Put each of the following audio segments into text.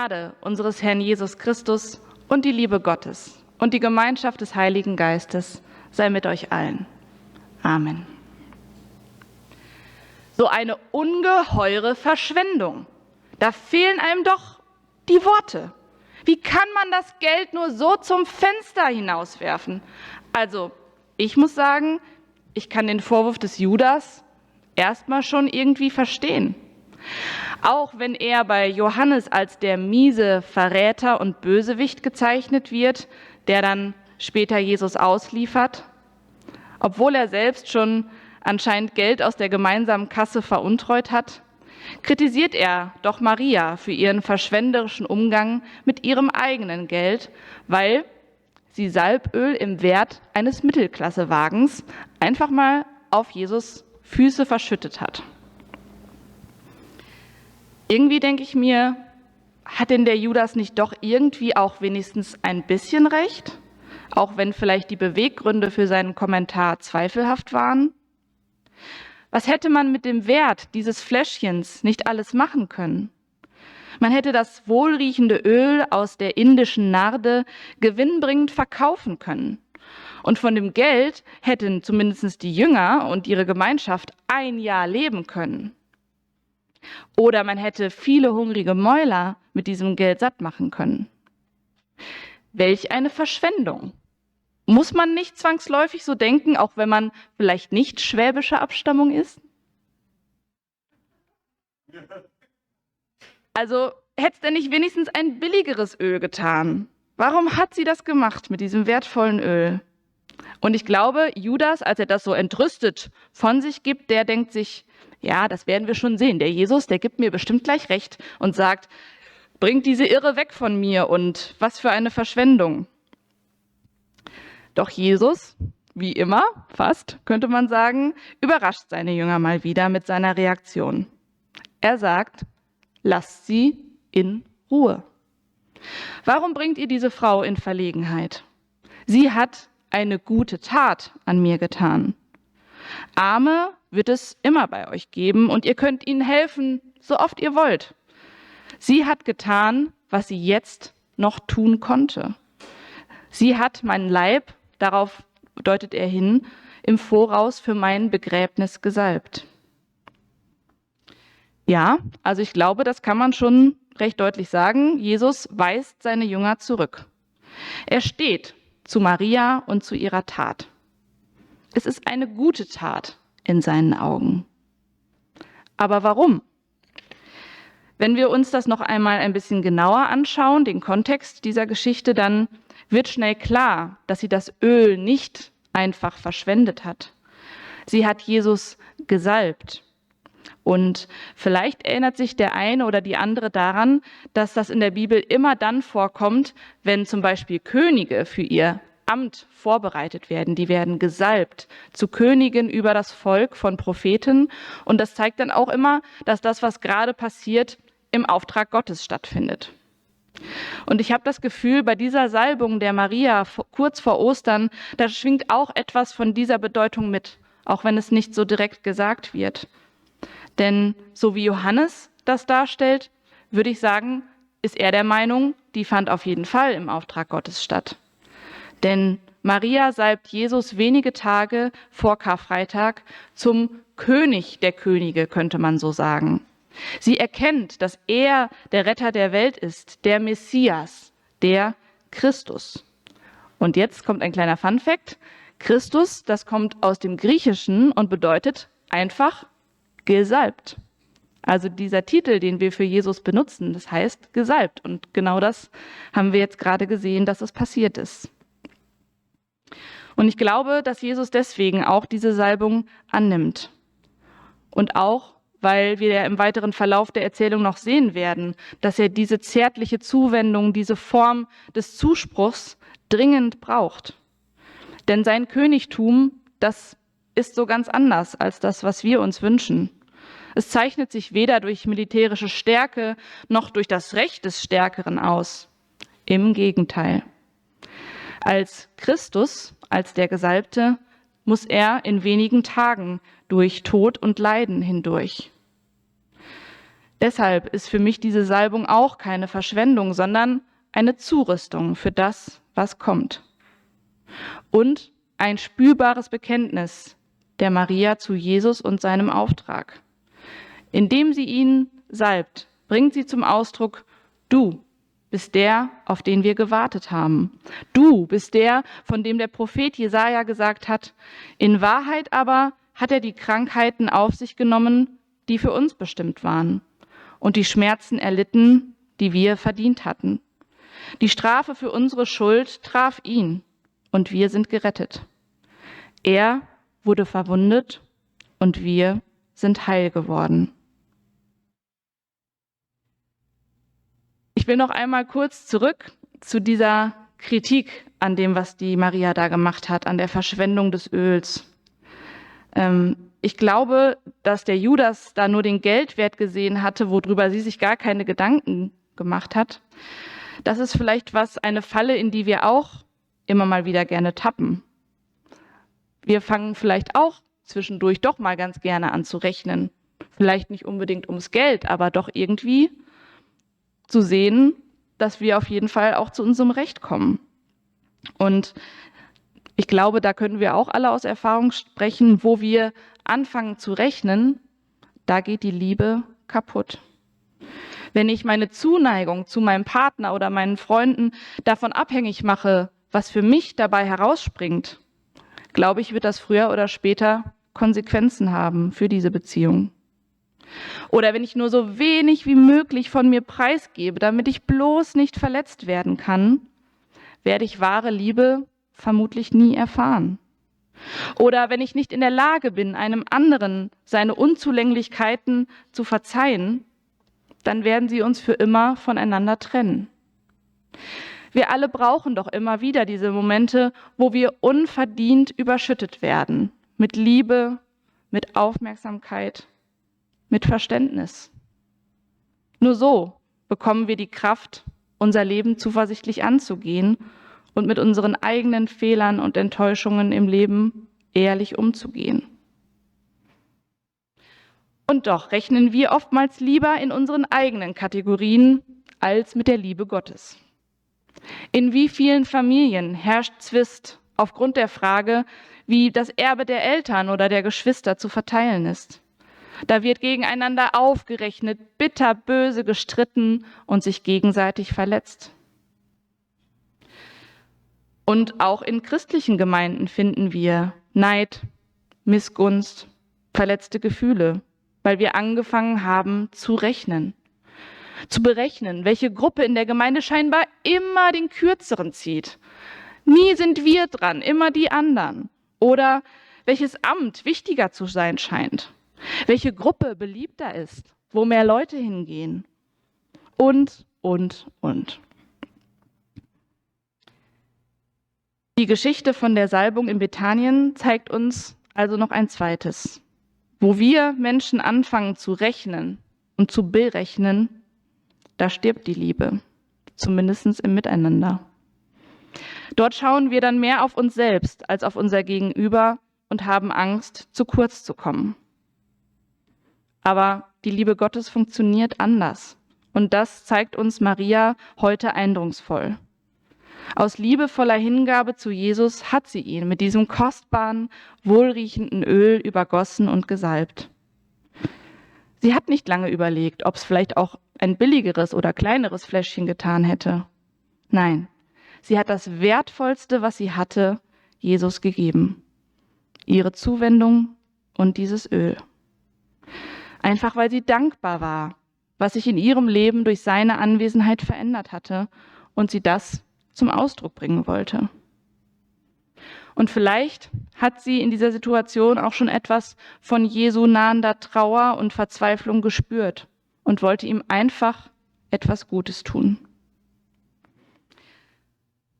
Gnade unseres Herrn Jesus Christus und die Liebe Gottes und die Gemeinschaft des Heiligen Geistes sei mit euch allen. Amen. So eine ungeheure Verschwendung. Da fehlen einem doch die Worte. Wie kann man das Geld nur so zum Fenster hinauswerfen? Also, ich muss sagen, ich kann den Vorwurf des Judas erstmal schon irgendwie verstehen. Auch wenn er bei Johannes als der miese Verräter und Bösewicht gezeichnet wird, der dann später Jesus ausliefert, obwohl er selbst schon anscheinend Geld aus der gemeinsamen Kasse veruntreut hat, kritisiert er doch Maria für ihren verschwenderischen Umgang mit ihrem eigenen Geld, weil sie Salböl im Wert eines Mittelklassewagens einfach mal auf Jesus Füße verschüttet hat. Irgendwie denke ich mir, hat denn der Judas nicht doch irgendwie auch wenigstens ein bisschen recht? Auch wenn vielleicht die Beweggründe für seinen Kommentar zweifelhaft waren? Was hätte man mit dem Wert dieses Fläschchens nicht alles machen können? Man hätte das wohlriechende Öl aus der indischen Narde gewinnbringend verkaufen können. Und von dem Geld hätten zumindest die Jünger und ihre Gemeinschaft ein Jahr leben können. Oder man hätte viele hungrige Mäuler mit diesem Geld satt machen können. Welch eine Verschwendung! Muss man nicht zwangsläufig so denken, auch wenn man vielleicht nicht schwäbischer Abstammung ist? Also hätte es denn nicht wenigstens ein billigeres Öl getan? Warum hat sie das gemacht mit diesem wertvollen Öl? Und ich glaube, Judas, als er das so entrüstet von sich gibt, der denkt sich, ja, das werden wir schon sehen. Der Jesus, der gibt mir bestimmt gleich recht und sagt, bringt diese Irre weg von mir und was für eine Verschwendung. Doch Jesus, wie immer, fast, könnte man sagen, überrascht seine Jünger mal wieder mit seiner Reaktion. Er sagt, lasst sie in Ruhe. Warum bringt ihr diese Frau in Verlegenheit? Sie hat eine gute Tat an mir getan. Arme wird es immer bei euch geben und ihr könnt ihnen helfen, so oft ihr wollt. Sie hat getan, was sie jetzt noch tun konnte. Sie hat meinen Leib, darauf deutet er hin, im Voraus für mein Begräbnis gesalbt. Ja, also ich glaube, das kann man schon recht deutlich sagen. Jesus weist seine Jünger zurück. Er steht zu Maria und zu ihrer Tat. Es ist eine gute Tat in seinen Augen. Aber warum? Wenn wir uns das noch einmal ein bisschen genauer anschauen, den Kontext dieser Geschichte, dann wird schnell klar, dass sie das Öl nicht einfach verschwendet hat. Sie hat Jesus gesalbt. Und vielleicht erinnert sich der eine oder die andere daran, dass das in der Bibel immer dann vorkommt, wenn zum Beispiel Könige für ihr Amt vorbereitet werden. Die werden gesalbt zu Königen über das Volk von Propheten. Und das zeigt dann auch immer, dass das, was gerade passiert, im Auftrag Gottes stattfindet. Und ich habe das Gefühl, bei dieser Salbung der Maria kurz vor Ostern, da schwingt auch etwas von dieser Bedeutung mit, auch wenn es nicht so direkt gesagt wird. Denn so wie Johannes das darstellt, würde ich sagen, ist er der Meinung, die fand auf jeden Fall im Auftrag Gottes statt. Denn Maria salbt Jesus wenige Tage vor Karfreitag zum König der Könige, könnte man so sagen. Sie erkennt, dass er der Retter der Welt ist, der Messias, der Christus. Und jetzt kommt ein kleiner Funfact. Christus, das kommt aus dem Griechischen und bedeutet einfach gesalbt. Also dieser Titel, den wir für Jesus benutzen, das heißt gesalbt. Und genau das haben wir jetzt gerade gesehen, dass es passiert ist. Und ich glaube, dass Jesus deswegen auch diese Salbung annimmt. Und auch, weil wir ja im weiteren Verlauf der Erzählung noch sehen werden, dass er diese zärtliche Zuwendung, diese Form des Zuspruchs dringend braucht. Denn sein Königtum, das ist so ganz anders als das, was wir uns wünschen. Es zeichnet sich weder durch militärische Stärke noch durch das Recht des Stärkeren aus. Im Gegenteil. Als Christus, als der Gesalbte, muss er in wenigen Tagen durch Tod und Leiden hindurch. Deshalb ist für mich diese Salbung auch keine Verschwendung, sondern eine Zurüstung für das, was kommt. Und ein spürbares Bekenntnis der Maria zu Jesus und seinem Auftrag. Indem sie ihn salbt, bringt sie zum Ausdruck: Du bist der, auf den wir gewartet haben. Du bist der, von dem der Prophet Jesaja gesagt hat: In Wahrheit aber hat er die Krankheiten auf sich genommen, die für uns bestimmt waren, und die Schmerzen erlitten, die wir verdient hatten. Die Strafe für unsere Schuld traf ihn, und wir sind gerettet. Er wurde verwundet, und wir sind heil geworden. Ich will noch einmal kurz zurück zu dieser Kritik an dem, was die Maria da gemacht hat, an der Verschwendung des Öls. Ich glaube, dass der Judas da nur den Geldwert gesehen hatte, worüber sie sich gar keine Gedanken gemacht hat. Das ist vielleicht eine Falle, in die wir auch immer mal wieder gerne tappen. Wir fangen vielleicht auch zwischendurch doch mal ganz gerne an zu rechnen. Vielleicht nicht unbedingt ums Geld, aber doch irgendwie zu sehen, dass wir auf jeden Fall auch zu unserem Recht kommen. Und ich glaube, da können wir auch alle aus Erfahrung sprechen, wo wir anfangen zu rechnen, da geht die Liebe kaputt. Wenn ich meine Zuneigung zu meinem Partner oder meinen Freunden davon abhängig mache, was für mich dabei herausspringt, glaube ich, wird das früher oder später Konsequenzen haben für diese Beziehung. Oder wenn ich nur so wenig wie möglich von mir preisgebe, damit ich bloß nicht verletzt werden kann, werde ich wahre Liebe vermutlich nie erfahren. Oder wenn ich nicht in der Lage bin, einem anderen seine Unzulänglichkeiten zu verzeihen, dann werden sie uns für immer voneinander trennen. Wir alle brauchen doch immer wieder diese Momente, wo wir unverdient überschüttet werden, mit Liebe, mit Aufmerksamkeit, mit Verständnis. Nur so bekommen wir die Kraft, unser Leben zuversichtlich anzugehen und mit unseren eigenen Fehlern und Enttäuschungen im Leben ehrlich umzugehen. Und doch rechnen wir oftmals lieber in unseren eigenen Kategorien als mit der Liebe Gottes. In wie vielen Familien herrscht Zwist aufgrund der Frage, wie das Erbe der Eltern oder der Geschwister zu verteilen ist? Da wird gegeneinander aufgerechnet, bitterböse gestritten und sich gegenseitig verletzt. Und auch in christlichen Gemeinden finden wir Neid, Missgunst, verletzte Gefühle, weil wir angefangen haben zu rechnen. Zu berechnen, welche Gruppe in der Gemeinde scheinbar immer den Kürzeren zieht. Nie sind wir dran, immer die anderen. Oder welches Amt wichtiger zu sein scheint. Welche Gruppe beliebter ist, wo mehr Leute hingehen. Und. Die Geschichte von der Salbung in Bethanien zeigt uns also noch ein zweites. Wo wir Menschen anfangen zu rechnen und zu berechnen, da stirbt die Liebe, zumindest im Miteinander. Dort schauen wir dann mehr auf uns selbst als auf unser Gegenüber und haben Angst, zu kurz zu kommen. Aber die Liebe Gottes funktioniert anders. Und das zeigt uns Maria heute eindrucksvoll. Aus liebevoller Hingabe zu Jesus hat sie ihn mit diesem kostbaren, wohlriechenden Öl übergossen und gesalbt. Sie hat nicht lange überlegt, ob es vielleicht auch ein billigeres oder kleineres Fläschchen getan hätte. Nein, sie hat das Wertvollste, was sie hatte, Jesus gegeben. Ihre Zuwendung und dieses Öl. Einfach weil sie dankbar war, was sich in ihrem Leben durch seine Anwesenheit verändert hatte und sie das zum Ausdruck bringen wollte. Und vielleicht hat sie in dieser Situation auch schon etwas von Jesu nahender Trauer und Verzweiflung gespürt und wollte ihm einfach etwas Gutes tun.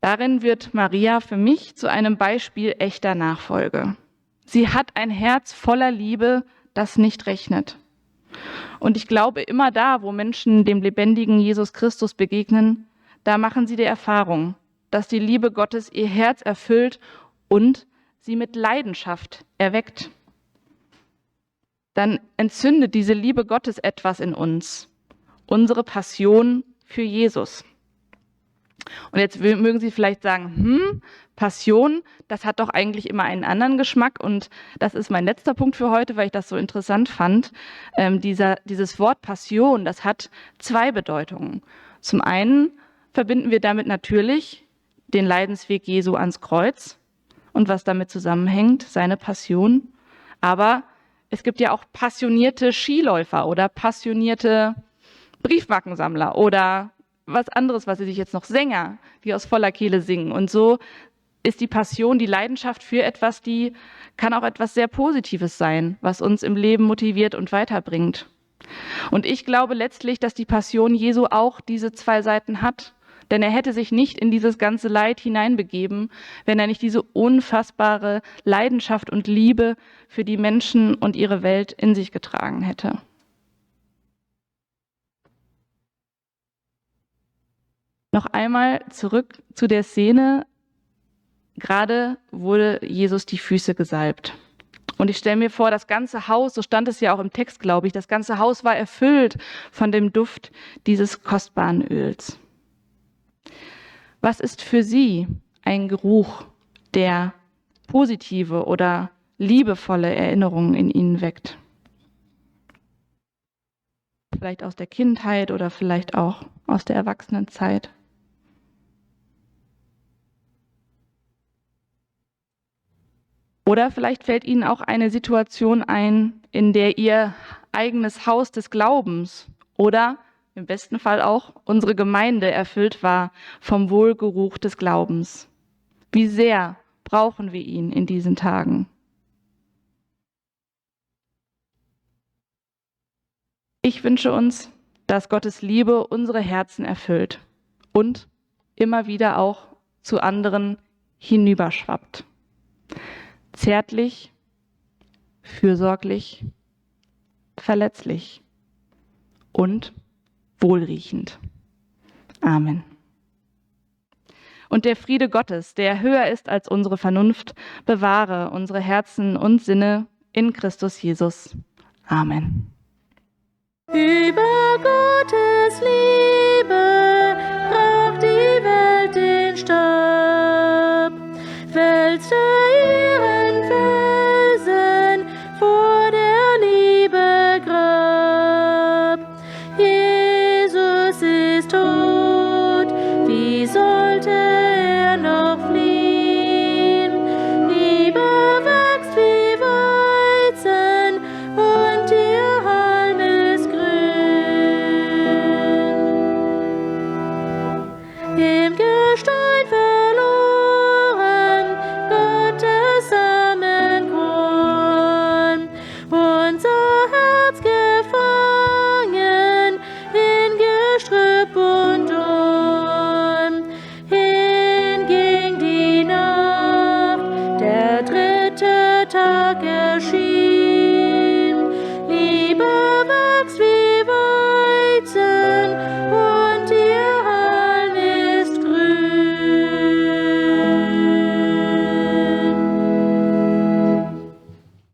Darin wird Maria für mich zu einem Beispiel echter Nachfolge. Sie hat ein Herz voller Liebe, das nicht rechnet. Und ich glaube, immer da, wo Menschen dem lebendigen Jesus Christus begegnen, da machen sie die Erfahrung, dass die Liebe Gottes ihr Herz erfüllt und sie mit Leidenschaft erweckt. dann entzündet diese Liebe Gottes etwas in uns. Unsere Passion für Jesus. Und jetzt mögen Sie vielleicht sagen, Passion, das hat doch eigentlich immer einen anderen Geschmack. Und das ist mein letzter Punkt für heute, weil ich das so interessant fand. Dieses Wort Passion, das hat zwei Bedeutungen. Zum einen verbinden wir damit natürlich den Leidensweg Jesu ans Kreuz und was damit zusammenhängt, seine Passion. Aber es gibt ja auch passionierte Skiläufer oder passionierte Briefmarkensammler oder was anderes, was Sie sich jetzt noch Sänger, die aus voller Kehle singen. Und so ist die Passion, die Leidenschaft für etwas, die kann auch etwas sehr Positives sein, was uns im Leben motiviert und weiterbringt. Und ich glaube letztlich, dass die Passion Jesu auch diese zwei Seiten hat. Denn er hätte sich nicht in dieses ganze Leid hineinbegeben, wenn er nicht diese unfassbare Leidenschaft und Liebe für die Menschen und ihre Welt in sich getragen hätte. Noch einmal zurück zu der Szene. Gerade wurde Jesus die Füße gesalbt. Und ich stelle mir vor, das ganze Haus, so stand es ja auch im Text, glaube ich, das ganze Haus war erfüllt von dem Duft dieses kostbaren Öls. Was ist für Sie ein Geruch, der positive oder liebevolle Erinnerungen in Ihnen weckt? Vielleicht aus der Kindheit oder vielleicht auch aus der Erwachsenenzeit. Oder vielleicht fällt Ihnen auch eine Situation ein, in der Ihr eigenes Haus des Glaubens oder im besten Fall auch unsere Gemeinde erfüllt war vom Wohlgeruch des Glaubens. Wie sehr brauchen wir ihn in diesen Tagen? Ich wünsche uns, dass Gottes Liebe unsere Herzen erfüllt und immer wieder auch zu anderen hinüberschwappt. Zärtlich, fürsorglich, verletzlich und wohlriechend. Amen. Und der Friede Gottes, der höher ist als unsere Vernunft, bewahre unsere Herzen und Sinne in Christus Jesus. Amen. Über Gottes Liebe braucht die Welt den Stein.